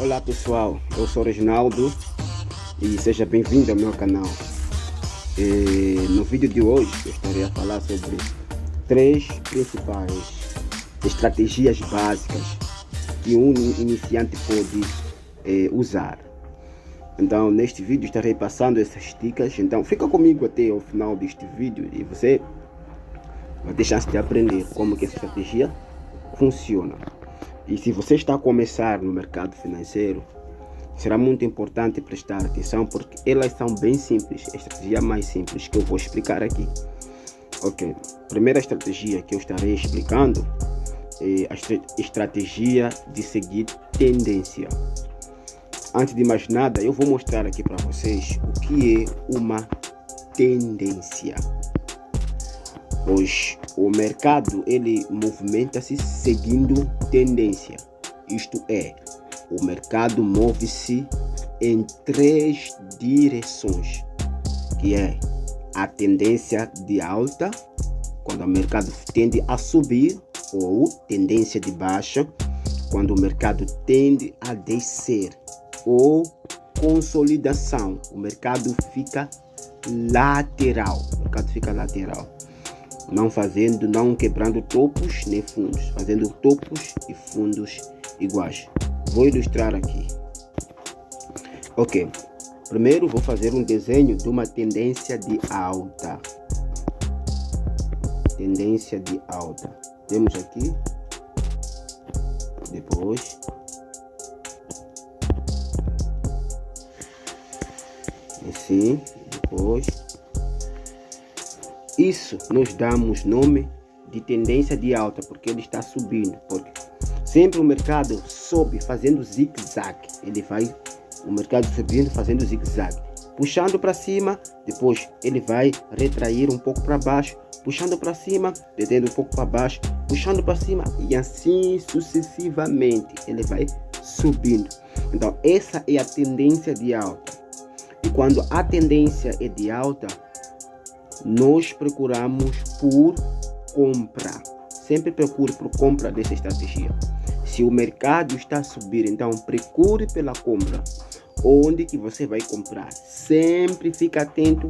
Olá pessoal, eu sou o Reginaldo e seja bem-vindo ao meu canal. No vídeo de hoje eu estarei a falar sobre três principais estratégias básicas que um iniciante pode usar. Então neste vídeo estarei passando essas dicas, então fica comigo até o final deste vídeo e você vai ter chance de aprender como que essa estratégia funciona. E se você está a começar no mercado financeiro, será muito importante prestar atenção porque elas são bem simples, a estratégia mais simples que eu vou explicar aqui. Ok, primeira estratégia que eu estarei explicando é a estratégia de seguir tendência. Antes de mais nada, eu vou mostrar aqui para vocês o que é uma tendência. Pois o mercado ele movimenta-se seguindo tendência, isto é, o mercado move-se em três direções, que é a tendência de alta, quando o mercado tende a subir, ou tendência de baixa, quando o mercado tende a descer, ou consolidação, o mercado fica lateral, não quebrando topos nem fundos, fazendo topos e fundos iguais. Vou ilustrar aqui. Ok, primeiro vou fazer um desenho de uma tendência de alta. Tendência de alta. Temos aqui. Depois. Assim, depois. Isso nós damos nome de tendência de alta, porque ele está subindo, porque sempre o mercado sobe fazendo zigue-zague, o mercado subindo fazendo zigue-zague, puxando para cima, depois ele vai retrair um pouco para baixo, puxando para cima, detendo um pouco para baixo, puxando para cima e assim sucessivamente, ele vai subindo. Então essa é a tendência de alta, e quando a tendência é de alta, nós procuramos por compra. Sempre procure por compra dessa estratégia. Se o mercado está a subir, então procure pela compra. Onde que você vai comprar? Sempre fica atento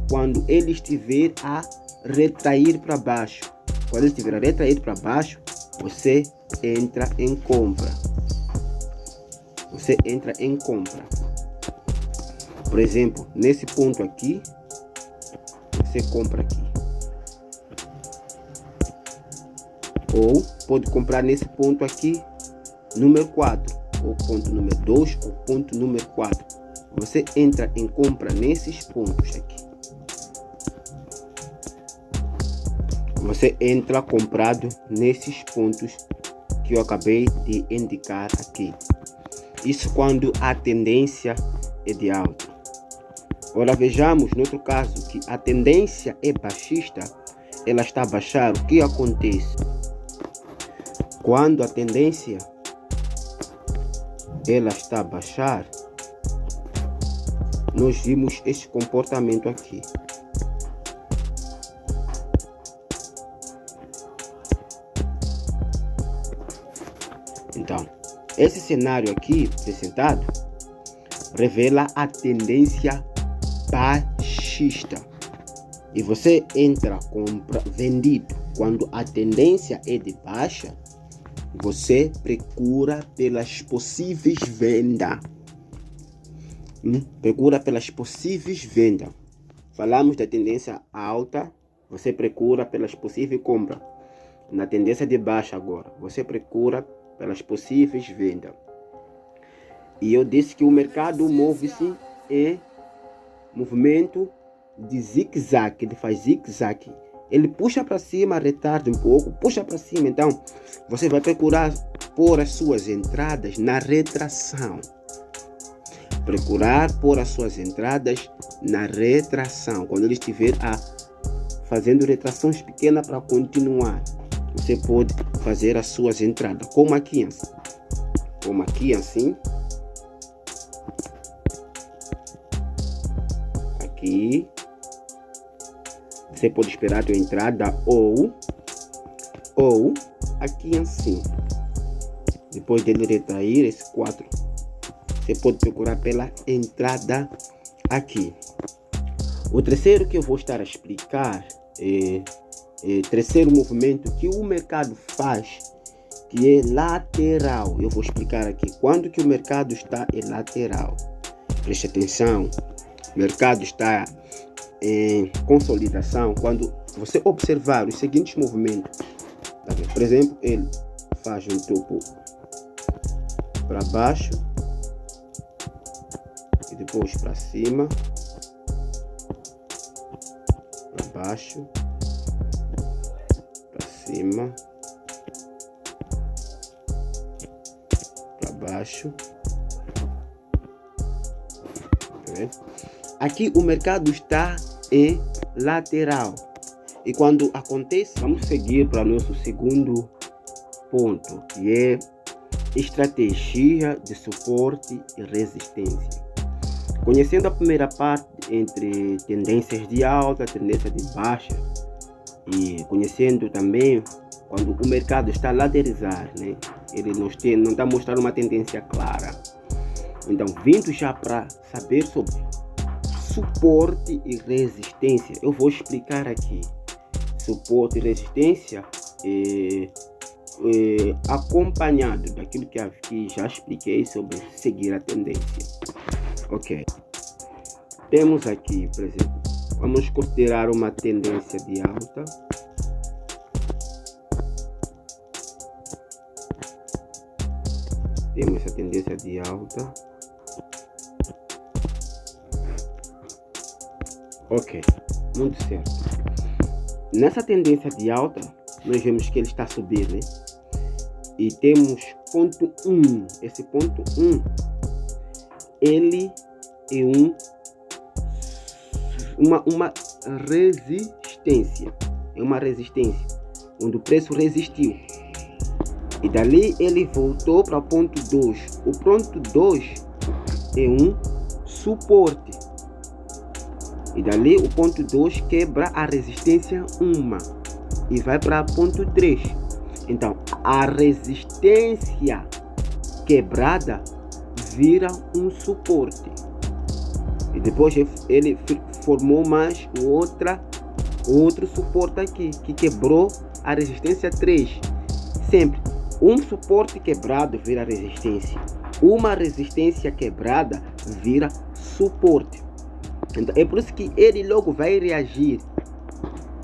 quando ele estiver a retrair para baixo. Quando ele estiver a retrair para baixo, você entra em compra. Você entra em compra. Por exemplo, nesse ponto aqui, você compra aqui, ou pode comprar nesse ponto aqui, número 4, ou ponto número 2, ou ponto número 4. Você entra em compra nesses pontos aqui. Você entra comprado nesses pontos que eu acabei de indicar aqui. Isso quando a tendência é de alta. Ora, vejamos no outro caso que a tendência é baixista, ela está a baixar. O que acontece? Quando a tendência ela está a baixar, nós vimos este comportamento aqui. Então, esse cenário aqui apresentado revela a tendência baixista, e você entra vendido quando a tendência é de baixa. Você procura pelas possíveis vendas. Procura pelas possíveis vendas. Falamos da tendência alta, você procura pelas possíveis compras. Na tendência de baixa agora, você procura pelas possíveis vendas. E eu disse que o mercado move-se em movimento de zigue-zague, ele faz zigue-zague. Ele puxa para cima, retarda um pouco, puxa para cima. Então, você vai procurar pôr as suas entradas na retração. Procurar pôr as suas entradas na retração. Quando ele estiver fazendo retrações pequenas para continuar, você pode fazer as suas entradas. Como aqui assim. Como aqui assim. Aqui. Você pode esperar a tua entrada ou aqui assim. Depois dele retrair esse 4 você pode procurar pela entrada aqui. O terceiro que eu vou estar a explicar é terceiro movimento que o mercado faz, que é lateral. Eu vou explicar aqui quando que o mercado está em lateral. Preste atenção, o mercado está em consolidação quando você observar os seguintes movimentos. Tá vendo? Por exemplo, ele faz um topo para baixo e depois para cima, para baixo, para cima, para baixo. Aqui o mercado está em lateral. E quando acontece, vamos seguir para nosso segundo ponto, que é estratégia de suporte e resistência. Conhecendo a primeira parte entre tendências de alta, tendência de baixa, e conhecendo também quando o mercado está a lateralizar, né? Ele não está mostrando uma tendência clara. Então, vindo já para saber sobre suporte e resistência, eu vou explicar aqui. Suporte e resistência acompanhado daquilo que já expliquei sobre seguir a tendência. Ok. Temos aqui, por exemplo, vamos considerar uma tendência de alta. Temos essa tendência de alta. Ok, muito certo. Nessa tendência de alta, nós vemos que ele está a subir, né? E temos ponto 1. Esse ponto 1, ele é uma resistência. É uma resistência, onde o preço resistiu. E dali ele voltou para o ponto 2. O ponto 2 é um suporte. E dali o ponto 2 quebra a resistência 1 e vai para ponto 3. Então a resistência quebrada vira um suporte. E depois ele formou mais outro suporte aqui, que quebrou a resistência 3. Sempre um suporte quebrado vira resistência. Uma resistência quebrada vira suporte. Então, é por isso que ele logo vai reagir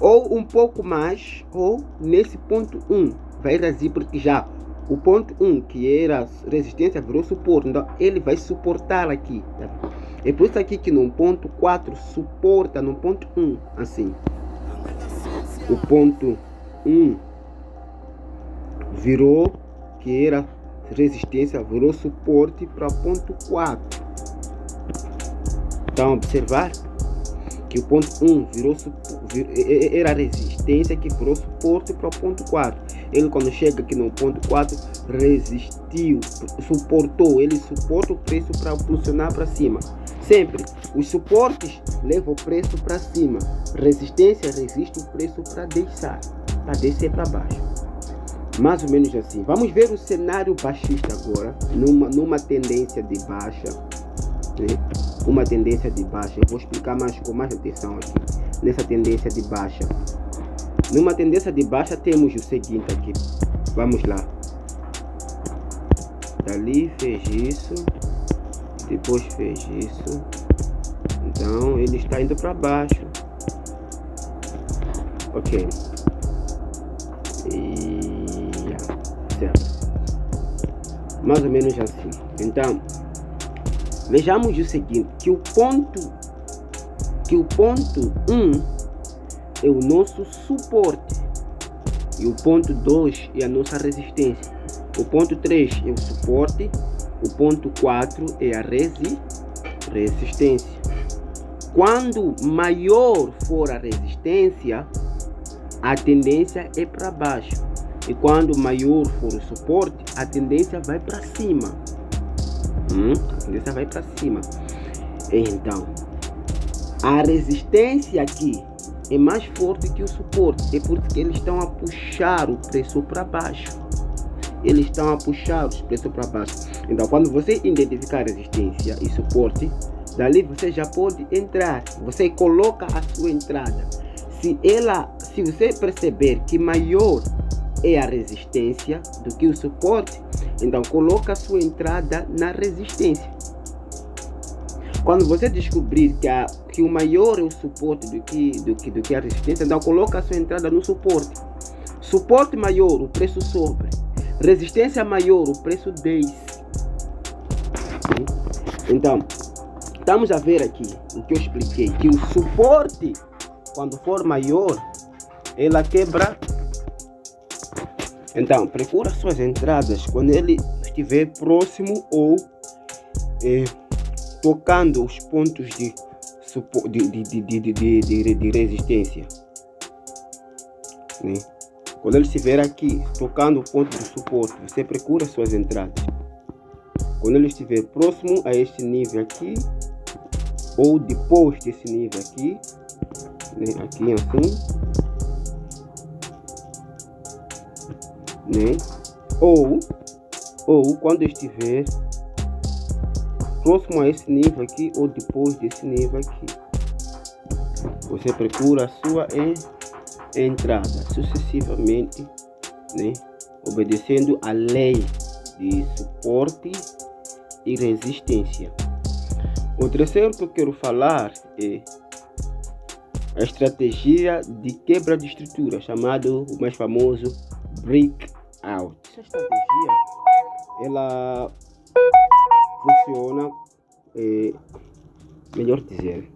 ou um pouco mais, ou nesse ponto 1 vai reagir, porque já o ponto 1 que era resistência virou suporte, então ele vai suportar aqui, tá? É por isso aqui que no ponto 4 suporta no ponto 1, assim. O ponto 1 virou, que era resistência, virou suporte para o ponto 4. Então, observar que o ponto 1 era resistência, que virou suporte para o ponto 4. Ele, quando chega aqui no ponto 4, resistiu, suportou. Ele suporta o preço para funcionar para cima. Sempre os suportes levam o preço para cima. Resistência resiste o preço para descer para baixo. Mais ou menos assim. Vamos ver o cenário baixista agora, numa tendência de baixa. Né? Uma tendência de baixa. Eu vou explicar com mais atenção aqui. Nessa tendência de baixa. Numa tendência de baixa temos o seguinte aqui. Vamos lá. Dali fez isso. Depois fez isso. Então ele está indo para baixo. Ok. Certo. Mais ou menos assim. Então vejamos o seguinte, que o ponto 1 é o nosso suporte e o ponto 2 é a nossa resistência. O ponto 3 é o suporte, o ponto 4 é a resistência. Quando maior for a resistência, a tendência é para baixo. E quando maior for o suporte, a tendência vai para cima. A tendência vai para cima. Então, a resistência aqui é mais forte que o suporte. É por isso que eles estão a puxar o preço para baixo. Eles estão a puxar o preço para baixo. Então, quando você identificar resistência e suporte, dali você já pode entrar. Você coloca a sua entrada. Se você perceber que maior é a resistência do que o suporte, então coloca a sua entrada na resistência. Quando você descobrir que o maior é o suporte do que a resistência, então coloca a sua entrada no suporte. Suporte maior, o preço sobe. Resistência maior, o preço desce. Então, estamos a ver aqui o que eu expliquei, que o suporte, quando for maior, ela quebra. Então, procura suas entradas quando ele estiver próximo ou tocando os pontos de resistência. Né? Quando ele estiver aqui, tocando o ponto de suporte, você procura suas entradas. Quando ele estiver próximo a este nível aqui, ou depois desse nível aqui, né? Aqui assim, né? Ou quando estiver próximo a esse nível aqui, ou depois desse nível aqui, você procura a sua entrada sucessivamente, né? Obedecendo a lei de suporte e resistência. O terceiro que eu quero falar é a estratégia de quebra de estrutura, chamado o mais famoso breakout. Essa estratégia, ela funciona, melhor dizer,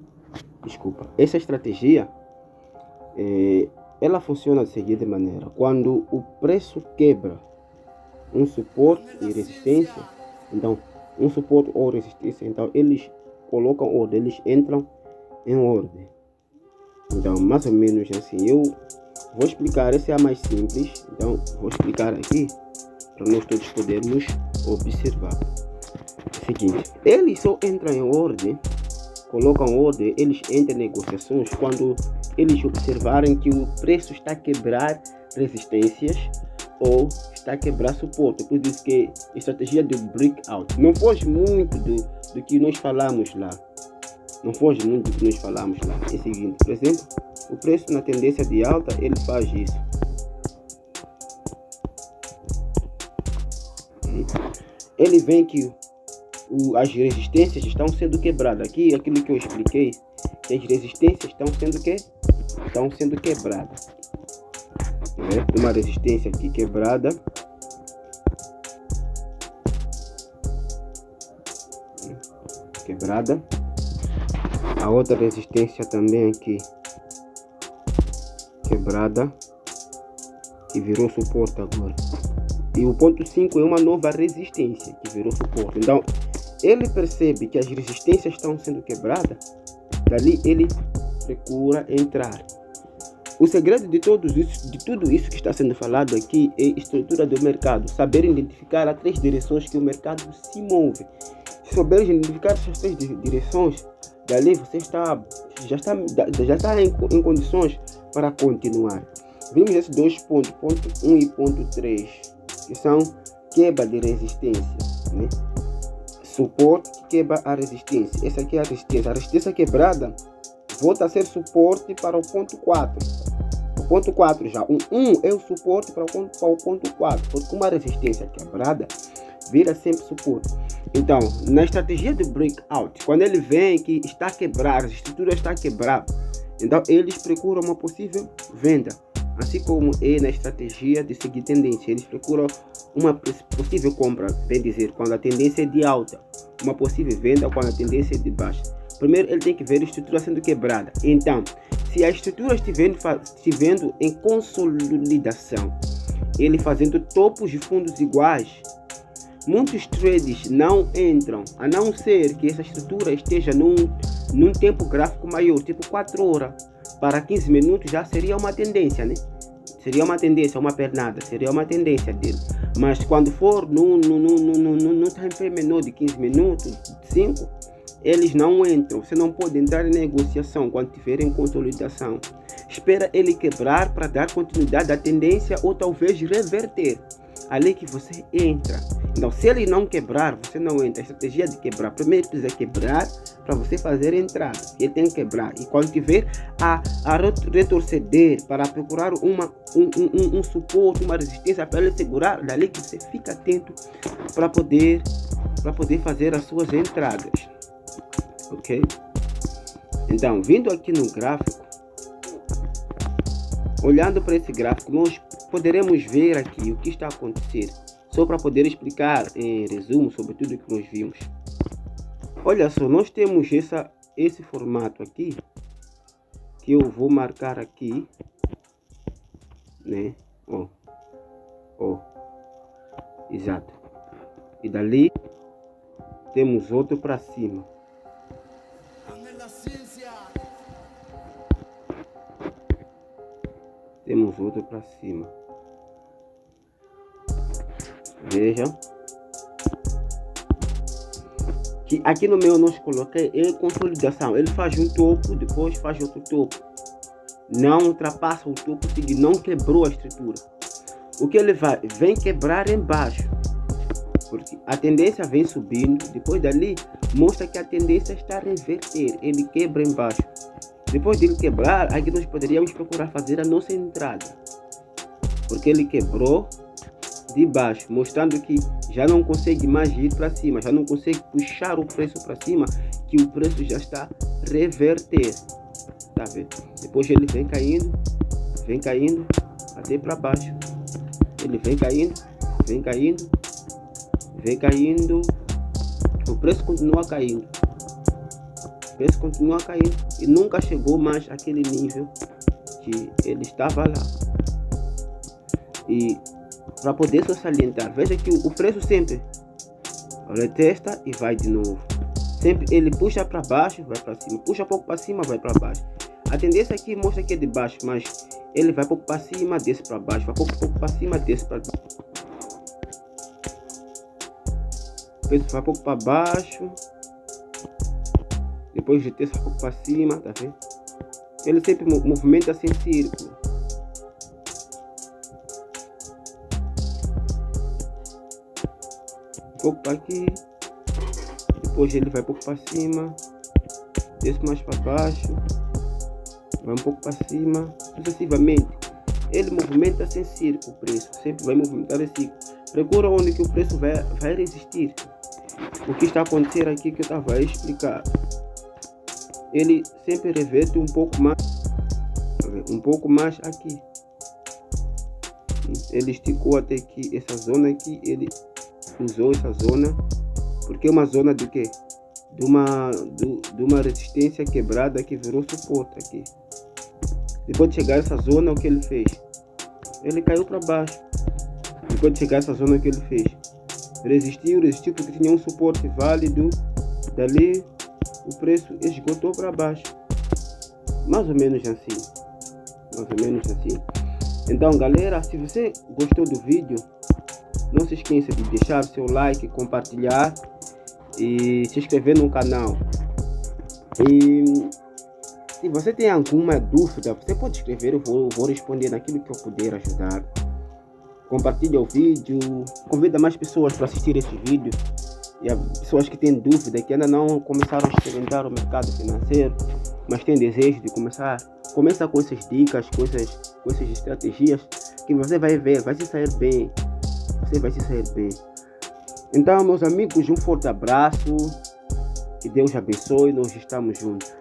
essa estratégia, ela funciona da seguinte maneira: quando o preço quebra um suporte e resistência, então um suporte ou resistência, então eles colocam ordem, eles entram em ordem. Então, mais ou menos assim, eu vou explicar, essa é a mais simples, então vou explicar aqui para nós todos podermos observar. É o seguinte, eles só entram em ordem, colocam ordem, eles entram em negociações quando eles observarem que o preço está a quebrar resistências ou está a quebrar suporte. Por isso que a estratégia do breakout não foge muito do que nós falamos lá. Não foge muito do que nós falamos lá. É o seguinte, por exemplo, o preço na tendência de alta, ele faz isso. Ele vê que as resistências estão sendo quebradas. Aqui, aquilo que eu expliquei, que as resistências estão sendo quebradas. Uma resistência aqui quebrada, a outra resistência também aqui quebrada, que virou suporte agora, e o ponto 5 é uma nova resistência que virou suporte. Então ele percebe que as resistências estão sendo quebradas, dali ele procura entrar. O segredo de tudo isso que está sendo falado aqui é a estrutura do mercado. Saber identificar as 3 direções que o mercado se move. Se souber identificar essas 3 direções, dali você já está em condições para continuar. Vimos esses 2 pontos, ponto 1 e ponto 3, que são quebra de resistência, né? Suporte que quebra a resistência. Essa aqui é a resistência. A resistência quebrada volta a ser suporte para o ponto 4. O ponto 4 já. O 1 é o suporte para o ponto 4. Porque uma resistência quebrada vira sempre suporte. Então, na estratégia do breakout, quando ele vê que está a quebrar, a estrutura está a quebrar, então eles procuram uma possível venda. Assim como é na estratégia de seguir tendência, eles procuram uma possível compra, bem dizer, quando a tendência é de alta, uma possível venda quando a tendência é de baixa. Primeiro ele tem que ver a estrutura sendo quebrada. Então, se a estrutura estiver em consolidação, ele fazendo topos de fundos iguais, muitos traders não entram, a não ser que essa estrutura esteja num tempo gráfico maior, tipo 4 horas para 15 minutos, já seria uma tendência, né? Seria uma tendência, uma pernada, seria uma tendência dele. Mas quando for no time frame menor de 15 minutos, 5, eles não entram. Você não pode entrar em negociação quando estiver em consolidação. Espera ele quebrar para dar continuidade à tendência ou talvez reverter. Ali que você entra. Então, se ele não quebrar, você não entra. A estratégia de quebrar, primeiro precisa quebrar para você fazer a entrada. Ele tem que quebrar. E quando tiver a retroceder para procurar um suporte, uma resistência para ele segurar, dali que você fica atento para poder fazer as suas entradas. Ok? Então, vindo aqui no gráfico, olhando para esse gráfico, nós poderemos ver aqui o que está acontecendo. Só para poder explicar em resumo sobre tudo que nós vimos. Olha só, nós temos esse formato aqui, que eu vou marcar aqui, né? Exato. E dali temos outro para cima. Temos outro para cima. Veja que aqui no meio nós coloquei consolidação. Ele faz um topo, depois faz outro topo, não ultrapassa o topo, não quebrou a estrutura. O que ele vem quebrar embaixo, porque a tendência vem subindo, depois dali mostra que a tendência está a reverter. Ele quebra embaixo. Depois de ele quebrar, aqui nós poderíamos procurar fazer a nossa entrada, porque ele quebrou de baixo, mostrando que já não consegue mais ir para cima, já não consegue puxar o preço para cima, que o preço já está a reverter. Tá vendo? Depois ele vem caindo até para baixo. Ele vem caindo, o preço continua caindo. E nunca chegou mais àquele nível que ele estava lá. E para poder só salientar, veja que o preço sempre retesta e vai de novo. Sempre ele puxa para baixo, vai para cima, puxa pouco para cima, vai para baixo. A tendência aqui mostra que é de baixo, mas ele vai pouco para cima, desce para baixo, vai pouco para cima, desce para baixo. O preço vai pouco para baixo, depois de desce um pouco para cima, tá vendo? Ele sempre movimenta-se em círculo. Um pouco para aqui, depois ele vai um pouco para cima, desce mais para baixo, vai um pouco para cima, sucessivamente. Ele movimenta-se em círculo, o preço sempre vai movimentar em círculo. Procura onde que o preço vai resistir. O que está acontecendo aqui que eu estava a explicar. Ele sempre reverte um pouco mais aqui. Ele esticou até aqui, essa zona aqui, ele usou essa zona, porque é uma zona de quê? De uma resistência quebrada que virou suporte aqui. Depois de chegar a essa zona, o que ele fez? Ele caiu para baixo. Depois de chegar a essa zona, o que ele fez? Resistiu porque tinha um suporte válido. Dali o preço esgotou para baixo. Mais ou menos assim. Então galera, se você gostou do vídeo, não se esqueça de deixar seu like, compartilhar e se inscrever no canal. E se você tem alguma dúvida, você pode escrever, eu vou responder naquilo que eu puder ajudar. Compartilha o vídeo, convida mais pessoas para assistir esse vídeo. E as pessoas que têm dúvida, que ainda não começaram a experimentar o mercado financeiro, mas têm desejo de começar, começa com essas dicas, com essas estratégias, que você vai ver, vai se sair bem. Você vai se sair bem. Então, meus amigos, um forte abraço. Que Deus abençoe. Nós estamos juntos.